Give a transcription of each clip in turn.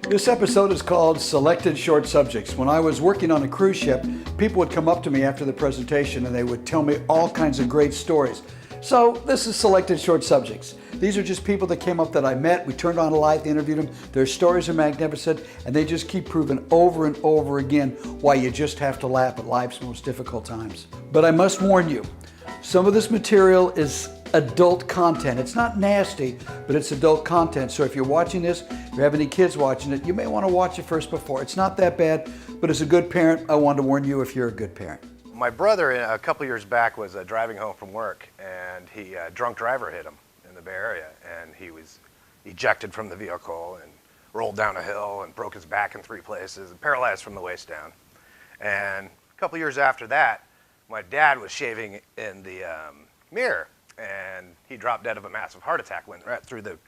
This episode is called Selected Short Subjects. When I was working on a cruise ship, people would come up to me after the presentation and they would tell me all kinds of great stories. So this is Selected Short Subjects. These are just people that came up that I met. We turned on a light, interviewed them. Their stories are magnificent and they just keep proving over and over again why you just have to laugh at life's most difficult times. But I must warn you, some of this material is adult content. It's not nasty, but it's adult content. So if you're watching this, if you have any kids watching it, you may want to watch it first before. It's not that bad, but as a good parent, I wanted to warn you if you're a good parent. My brother, a couple years back, was driving home from work, and a drunk driver hit him in the Bay Area, and he was ejected from the vehicle and rolled down a hill and broke his back in 3 places and paralyzed from the waist down. And a couple years after that, my dad was shaving in the mirror, and he dropped dead of a massive heart attack, went right through the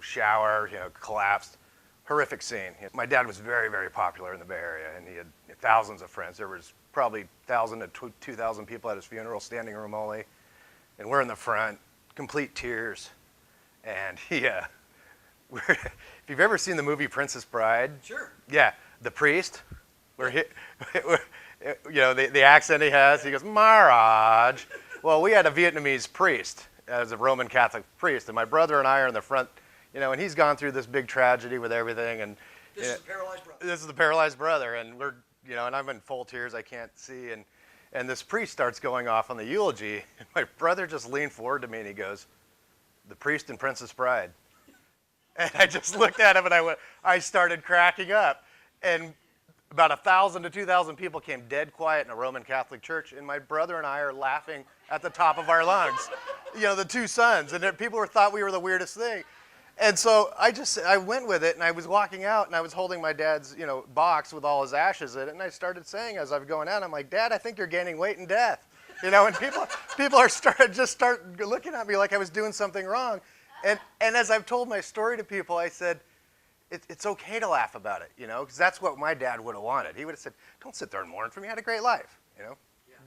shower, collapsed. Horrific scene. My dad was very, very popular in the Bay Area, and he had thousands of friends. There was probably 1,000 to 2,000 people at his funeral, standing room only, and we're in the front, complete tears. And if you've ever seen the movie Princess Bride, Sure. Yeah, the priest, where the accent he has, he goes, Maharaj. Well, we had a Vietnamese priest as a Roman Catholic priest, and my brother and I are in the front, and he's gone through this big tragedy with everything, and This is the paralyzed brother. This is the paralyzed brother, and we're, and I'm in full tears, I can't see, and this priest starts going off on the eulogy, and my brother just leaned forward to me and he goes, "The priest in Princess Bride." And I just looked at him and I started cracking up, and about 1,000 to 2,000 people came dead quiet in a Roman Catholic church, and my brother and I are laughing at the top of our lungs. The two sons, and people thought we were the weirdest thing. And so I went with it, and I was walking out, and I was holding my dad's, box with all his ashes in it, and I started saying as I was going out, I'm like, "Dad, I think you're gaining weight in death." And people start looking at me like I was doing something wrong. And as I've told my story to people, I said, it's okay to laugh about it, because that's what my dad would have wanted. He would have said, "Don't sit there and mourn for me. I had a great life,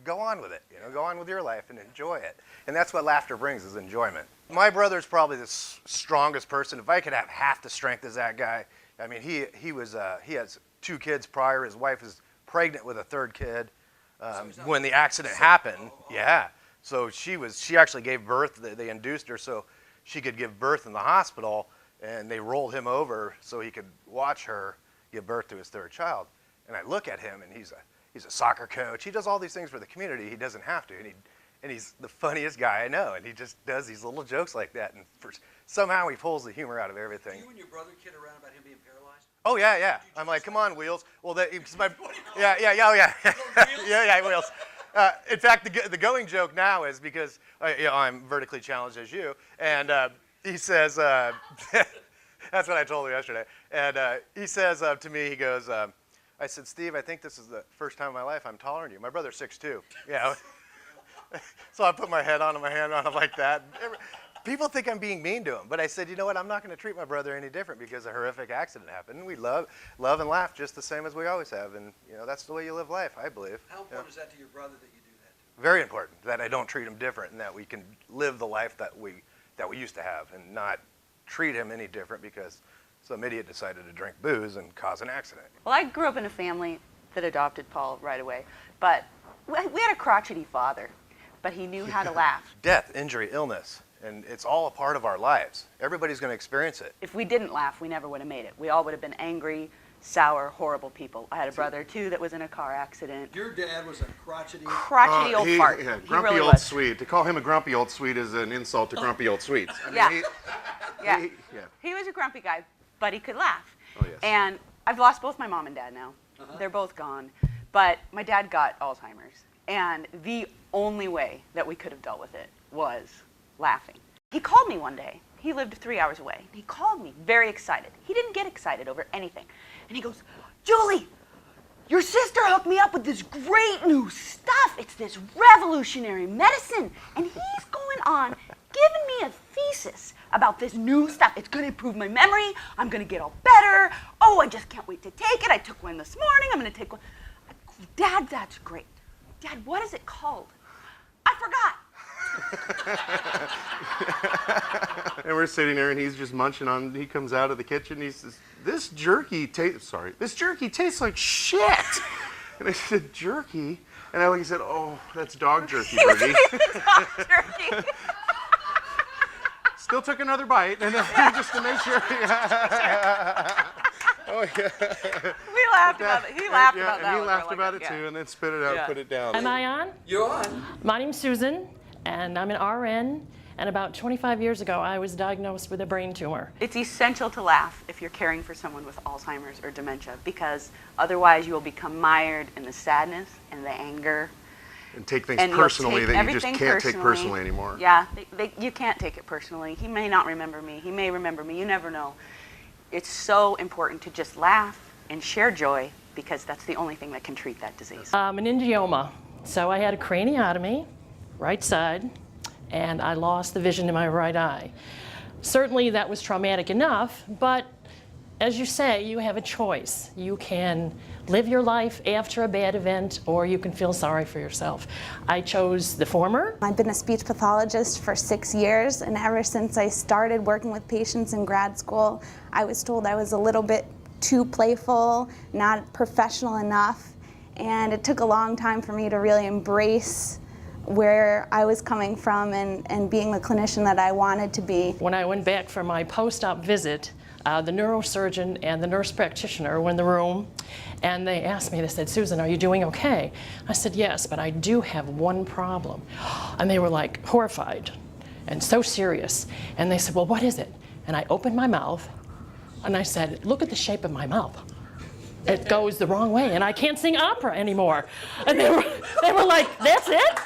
Go on with it, go on with your life and enjoy it." And that's what laughter brings, is enjoyment. My brother's probably the strongest person. If I could have half the strength as that guy, I mean, he has 2 kids prior. His wife is pregnant with a 3rd kid when the accident happened. Oh. Yeah. So she actually gave birth. They induced her so she could give birth in the hospital, and they rolled him over so he could watch her give birth to his 3rd child. And I look at him, and he's a soccer coach. He does all these things for the community. He doesn't have to, and he's the funniest guy I know. And he just does these little jokes like that, and somehow he pulls the humor out of everything. Do you and your brother kid around about him being paralyzed? Oh yeah. I'm like, "Come on, Wheels." Well, yeah, Wheels. In fact, the going joke now is because I'm vertically challenged as you, and he says, that's what I told him yesterday, and he says to me, he goes, I said, "Steve, I think this is the first time in my life I'm taller than you." My brother's 6'2". Yeah. So I put my head on him, my hand on him like that. People think I'm being mean to him, but I said, "You know what? I'm not going to treat my brother any different because a horrific accident happened. And we love and laugh just the same as we always have, and that's the way you live life, I believe." How important is that to your brother that you do that? Very important, that I don't treat him different, and that we can live the life that we used to have, and not treat him any different because some idiot decided to drink booze and cause an accident. Well, I grew up in a family that adopted Paul right away, but we had a crotchety father, but he knew how to laugh. Death, injury, illness, and it's all a part of our lives. Everybody's going to experience it. If we didn't laugh, we never would have made it. We all would have been angry, sour, horrible people. I had a brother, too, that was in a car accident. Your dad was a crotchety old fart. Yeah, He grumpy really old was. Swede. To call him a grumpy old Swede is an insult to grumpy old Swedes. I mean, Yeah. yeah. He was a grumpy guy, but he could laugh. Oh, yes. And I've lost both my mom and dad now. They're both gone. But my dad got Alzheimer's. And the only way that we could have dealt with it was laughing. He called me one day. He lived 3 hours away. He called me very excited. He didn't get excited over anything. And he goes, "Julie, your sister hooked me up with this great new stuff. It's this revolutionary medicine. And he's going on giving me a thesis about this new stuff. It's going to improve my memory. I'm going to get all better. Oh, I just can't wait to take it. I took one this morning. I'm going to take one." "Dad, that's great. Dad, what is it called?" "I forgot." And we're sitting there, and he's just munching on. He comes out of the kitchen. He says, "This jerky tastes like shit." And I said, "Jerky?" And he said, "Oh, that's dog jerky, Bertie." Dog jerky. Still took another bite, and just to make sure. Oh yeah. We laughed about it. He laughed yeah, about that. and he one. laughed I about like it that. too, and then spit it out, Yeah. put it down. Am I on? You're on. My name's Susan, and I'm an RN, and about 25 years ago, I was diagnosed with a brain tumor. It's essential to laugh if you're caring for someone with Alzheimer's or dementia, because otherwise you will become mired in the sadness and the anger. And take things And you'll personally take that you just everything can't take personally anymore. Yeah, you can't take it personally. He may not remember me. He may remember me. You never know. It's so important to just laugh and share joy, because that's the only thing that can treat that disease. I'm an angioma, so I had a craniotomy, right side, and I lost the vision in my right eye. Certainly that was traumatic enough, but as you say, you have a choice. You can live your life after a bad event, or you can feel sorry for yourself. I chose the former. I've been a speech pathologist for 6 years, and ever since I started working with patients in grad school, I was told I was a little bit too playful, not professional enough, and it took a long time for me to really embrace where I was coming from and being the clinician that I wanted to be. When I went back for my post-op visit, the neurosurgeon and the nurse practitioner were in the room, and they asked me, they said, "Susan, are you doing okay?" I said, "Yes, but I do have one problem." And they were like horrified and so serious. And they said, "Well, what is it?" And I opened my mouth, and I said, "Look at the shape of my mouth. It goes the wrong way, and I can't sing opera anymore." And they were like, "That's it?"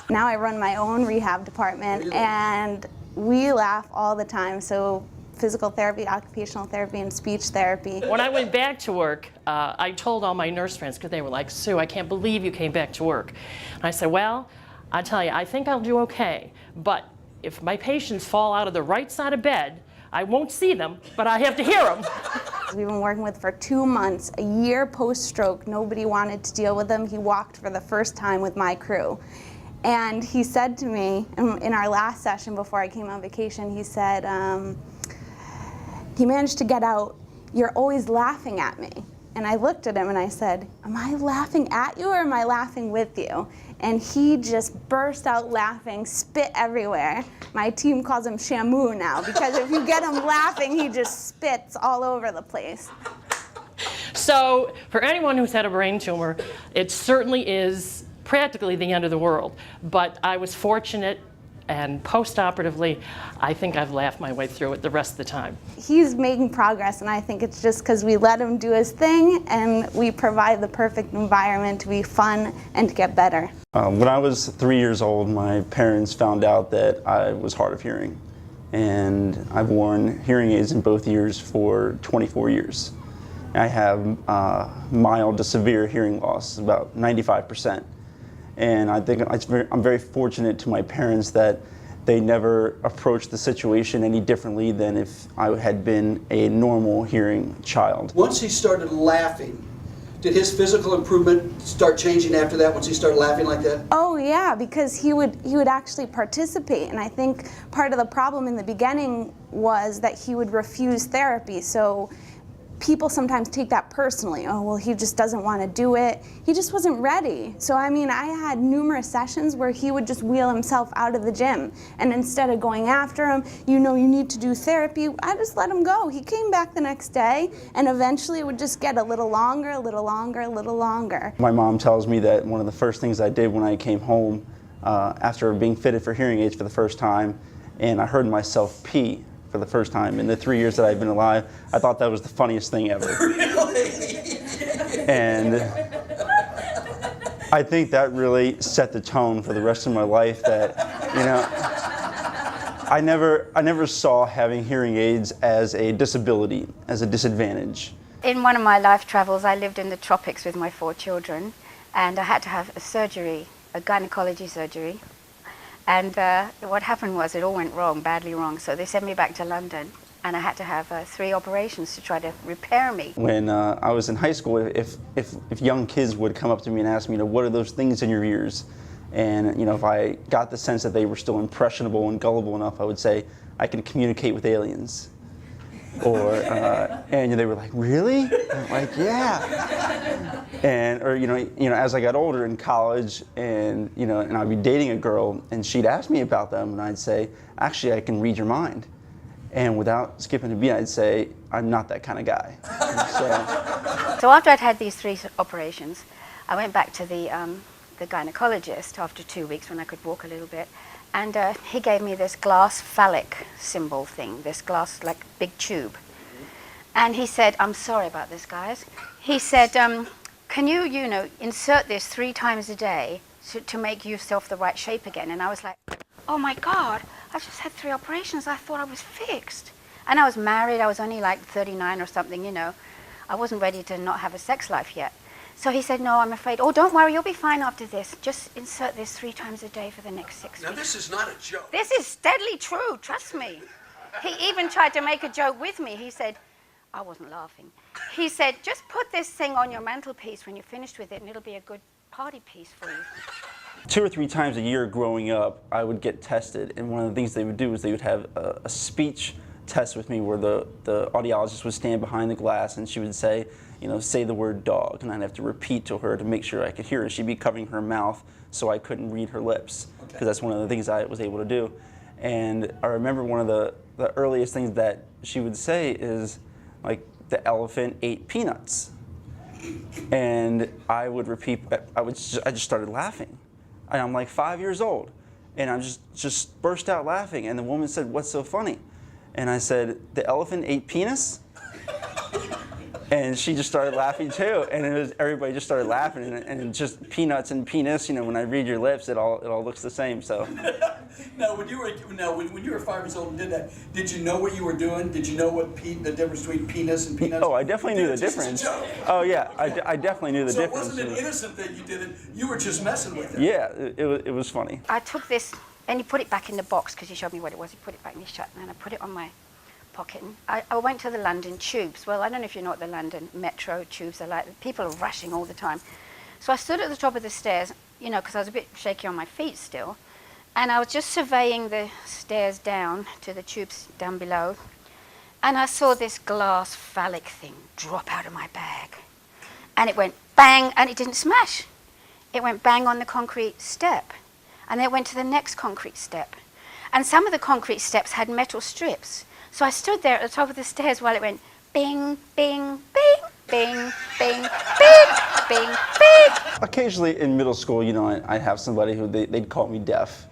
Now I run my own rehab department, and we laugh all the time. So physical therapy, occupational therapy, and speech therapy. When I went back to work, I told all my nurse friends, because they were like, "Sue, I can't believe you came back to work." And I said, "Well, I tell you, I think I'll do okay, but if my patients fall out of the right side of bed, I won't see them, but I have to hear them." We've been working with for 2 months, a year post-stroke. Nobody wanted to deal with him. He walked for the first time with my crew. And he said to me, in our last session before I came on vacation, he said, he managed to get out, "You're always laughing at me." And I looked at him and I said, "Am I laughing at you or am I laughing with you?" And he just burst out laughing, spit everywhere. My team calls him Shamu now, because if you get him laughing, he just spits all over the place. So for anyone who's had a brain tumor, it certainly is practically the end of the world. But I was fortunate, and post-operatively, I think I've laughed my way through it the rest of the time. He's making progress, and I think it's just because we let him do his thing and we provide the perfect environment to be fun and to get better. When I was 3 years old, my parents found out that I was hard of hearing. And I've worn hearing aids in both ears for 24 years. I have mild to severe hearing loss, about 95%. And I think I'm very fortunate to my parents that they never approached the situation any differently than if I had been a normal hearing child. Once he started laughing, did his physical improvement start changing after that, once he started laughing like that? Oh yeah, because he would actually participate, and I think part of the problem in the beginning was that he would refuse therapy. So people sometimes take that personally. Oh, well, he just doesn't want to do it. He just wasn't ready. So I mean, I had numerous sessions where he would just wheel himself out of the gym, and instead of going after him, you need to do therapy, I just let him go. He came back the next day, and eventually it would just get a little longer, a little longer, a little longer. My mom tells me that one of the first things I did when I came home after being fitted for hearing aids for the first time, and I heard myself pee for the first time in the 3 years that I've been alive, I thought that was the funniest thing ever. Really? And I think that really set the tone for the rest of my life, that, I never saw having hearing aids as a disability, as a disadvantage. In one of my life travels, I lived in the tropics with my 4 children, and I had to have a surgery, a gynecology surgery. And what happened was it all went wrong, badly wrong. So they sent me back to London, and I had to have 3 operations to try to repair me. When I was in high school, if young kids would come up to me and ask me, what are those things in your ears? And if I got the sense that they were still impressionable and gullible enough, I would say, I can communicate with aliens. Or, and they were like, really? I'm like, yeah. And, or, as I got older in college and I'd be dating a girl and she'd ask me about them and I'd say, actually, I can read your mind. And without skipping a beat, I'd say, I'm not that kind of guy. So after I'd had these 3 operations, I went back to the gynecologist after 2 weeks when I could walk a little bit. And he gave me this glass phallic symbol thing, this glass, like, big tube. And he said, I'm sorry about this, guys. He said, can you, insert this 3 times a day to make yourself the right shape again? And I was like, oh my God, I just had 3 operations. I thought I was fixed. And I was married. I was only like 39 or something, I wasn't ready to not have a sex life yet. So he said, no, I'm afraid. Oh, don't worry, you'll be fine after this. Just insert this 3 times a day for the next 6 weeks. Now, this is not a joke. This is deadly true, trust me. He even tried to make a joke with me. He said, I wasn't laughing. He said, just put this thing on your mantelpiece when you're finished with it, and it'll be a good party piece for you. 2 or 3 times a year growing up, I would get tested, and one of the things they would do is they would have a speech test with me where the audiologist would stand behind the glass and she would say, say the word dog, and I'd have to repeat to her to make sure I could hear her. She'd be covering her mouth so I couldn't read her lips, because that's one of the things I was able to do. And I remember one of the earliest things that she would say is, like, the elephant ate peanuts. And I would repeat, I just started laughing. And I'm like 5 years old, and I just burst out laughing, and the woman said, what's so funny? And I said, the elephant ate penis? And she just started laughing too, and everybody just started laughing, and just peanuts and penis. When I read your lips, it all looks the same. So. Now, when you were 5 years old and did that, did you know what you were doing? Did you know what the difference between penis and peanuts? Oh, I definitely knew the difference. Oh yeah, I definitely knew the difference. So it wasn't an innocent thing you did. You were just messing with it. Yeah, it was funny. I took this, and he put it back in the box because he showed me what it was. He put it back and he shut, and I put it on my pocket. I went to the London tubes. Well, I don't know if you know what the London metro tubes are like. People are rushing all the time. So I stood at the top of the stairs, because I was a bit shaky on my feet still, and I was just surveying the stairs down to the tubes down below, and I saw this glass phallic thing drop out of my bag, and it went bang, and it didn't smash. It went bang on the concrete step, and then it went to the next concrete step, and some of the concrete steps had metal strips. So I stood there at the top of the stairs while it went bing, bing, bing, bing, bing, bing, bing, bing. Occasionally in middle school, I'd have somebody who they'd call me deaf,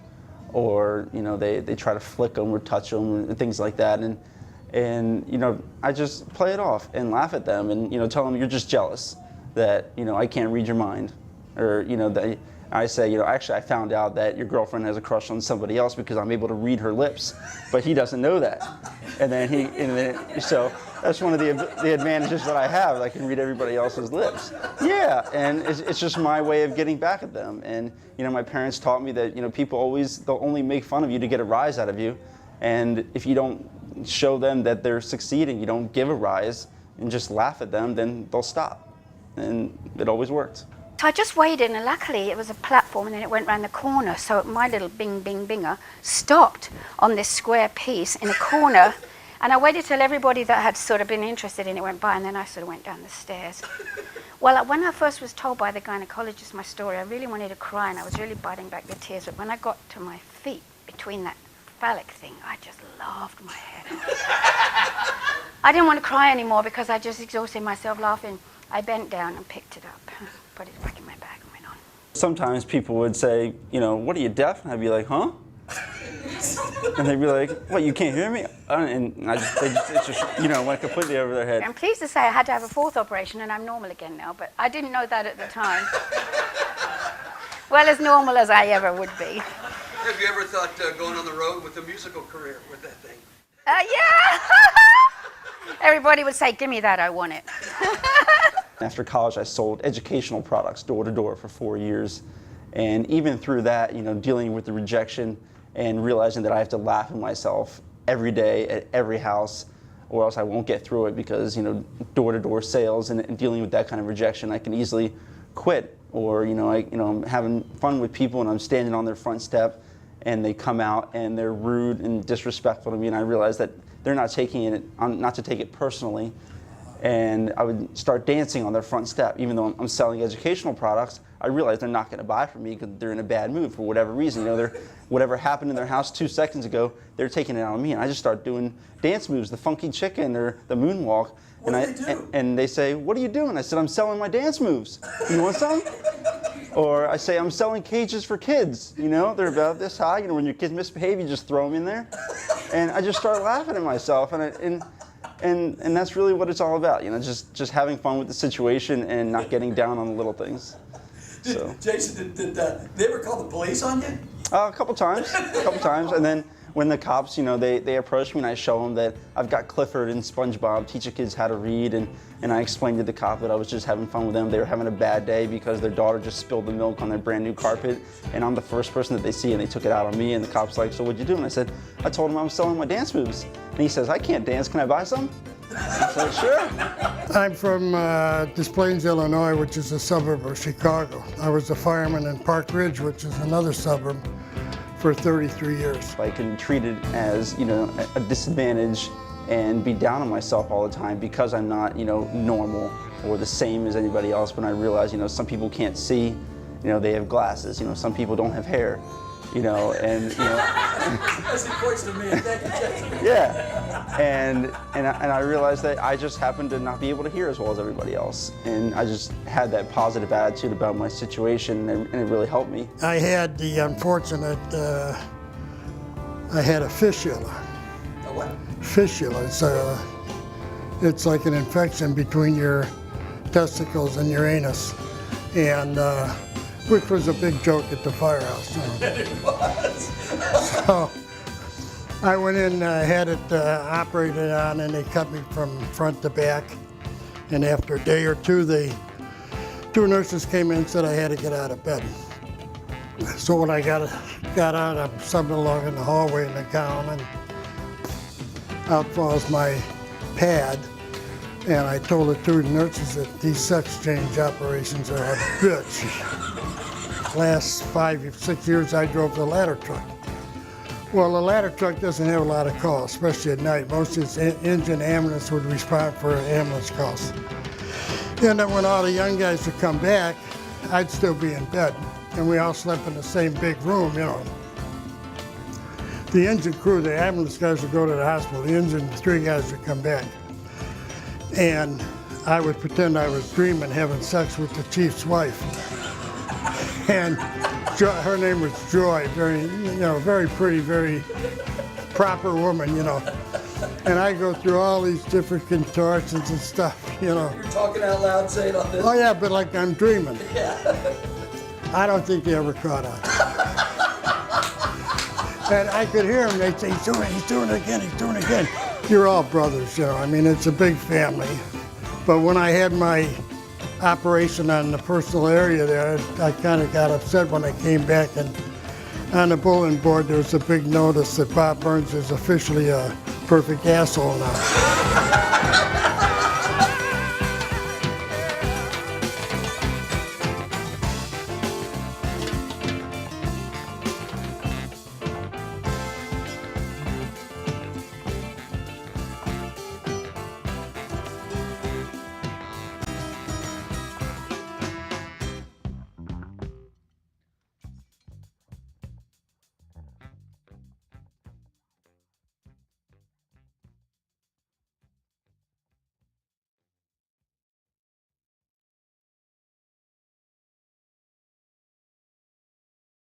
or they try to flick them or touch them and things like that, and I just play it off and laugh at them and tell them you're just jealous that I can't read your mind, or that. I say, actually, I found out that your girlfriend has a crush on somebody else because I'm able to read her lips, but he doesn't know that. So that's one of the advantages that I have. I can read everybody else's lips. Yeah, and it's just my way of getting back at them. And my parents taught me that people they'll only make fun of you to get a rise out of you, and if you don't show them that they're succeeding, you don't give a rise and just laugh at them, then they'll stop. And it always worked. So I just waited, and luckily it was a platform, and then it went round the corner. So my little bing, bing, binger stopped on this square piece in a corner, and I waited till everybody that had sort of been interested in it went by, and then I sort of went down the stairs. Well, when I first was told by the gynecologist my story, I really wanted to cry, and I was really biting back the tears. But when I got to my feet between that phallic thing, I just laughed my head off. I didn't want to cry anymore because I just exhausted myself laughing. I bent down and picked it up, put it back in my bag, and went on. Sometimes people would say, what are you, deaf? And I'd be like, huh? And they'd be like, what, you can't hear me? And it just went completely over their head. I'm pleased to say I had to have a 4th operation, and I'm normal again now, but I didn't know that at the time. Well, as normal as I ever would be. Have you ever thought going on the road with a musical career with that thing? Yeah! Everybody would say, give me that, I want it. After college, I sold educational products door to door for 4 years. And even through that, dealing with the rejection and realizing that I have to laugh at myself every day at every house, or else I won't get through it because, door to door sales and dealing with that kind of rejection, I can easily quit or I'm having fun with people and I'm standing on their front step and they come out and they're rude and disrespectful to me, and I realize that they're not taking it, not to take it personally, and I would start dancing on their front step. Even though I'm selling educational products, I realize they're not going to buy from me because they're in a bad mood for whatever reason. Whatever happened in their house 2 seconds ago, they're taking it out on me, and I just start doing dance moves, the funky chicken or the moonwalk. What do they do? And they say, "What are you doing?" I said, "I'm selling my dance moves. You want some?" Or I say, "I'm selling cages for kids. They're about this high. When your kids misbehave, you just throw them in there." And I just start laughing at myself, and that's really what it's all about. Just having fun with the situation and not getting down on the little things. So. Jason, did they ever call the police on you? A couple times, and then when the cops, they approach me and I show them that I've got Clifford and SpongeBob teaching kids how to read, and I explained to the cop that I was just having fun with them. They were having a bad day because their daughter just spilled the milk on their brand new carpet, and I'm the first person that they see, and they took it out on me, and the cop's like, "So what'd you do?" And I said, "I told him I was selling my dance moves." And he says, "I can't dance, can I buy some?" I said, "Sure." I'm from Des Plaines, Illinois, which is a suburb of Chicago. I was a fireman in Park Ridge, which is another suburb, for 33 years. I can treat it as, a disadvantage and be down on myself all the time because I'm not, normal or the same as anybody else. When I realize, some people can't see, they have glasses. Some people don't have hair, and That's the question to me. Thank you, Jason. yeah, and I realized that I just happened to not be able to hear as well as everybody else, and I just had that positive attitude about my situation, and it really helped me. I had the unfortunate, I had a fistula. A what? Fistula, it's like an infection between your testicles and your anus, and which was a big joke at the firehouse. It was. So I went in, had it operated on, and they cut me from front to back. And after a day or two, two nurses came in and said I had to get out of bed. So when I got out, I'm stumbling along in the hallway in the gown, and out falls my pad. And I told the two nurses that these sex change operations are a bitch. Last 5 or 6 years, I drove the ladder truck. Well, the ladder truck doesn't have a lot of calls, especially at night. Most of its engine ambulance would respond for ambulance calls. And then when all the young guys would come back, I'd still be in bed. And we all slept in the same big room, The engine crew, the ambulance guys would go to the hospital. The three guys would come back. And I would pretend I was dreaming, having sex with the chief's wife. And her name was Joy, very pretty, very proper woman, And I go through all these different contortions and stuff, You're talking out loud saying all this? Oh yeah, but like I'm dreaming. Yeah. I don't think they ever caught on. And I could hear them, they'd say, he's doing it again. You're all brothers, it's a big family. But when I had my operation on the personal area there, I kind of got upset when I came back, and on the bulletin board there was a big notice that Bob Burns is officially a perfect asshole now.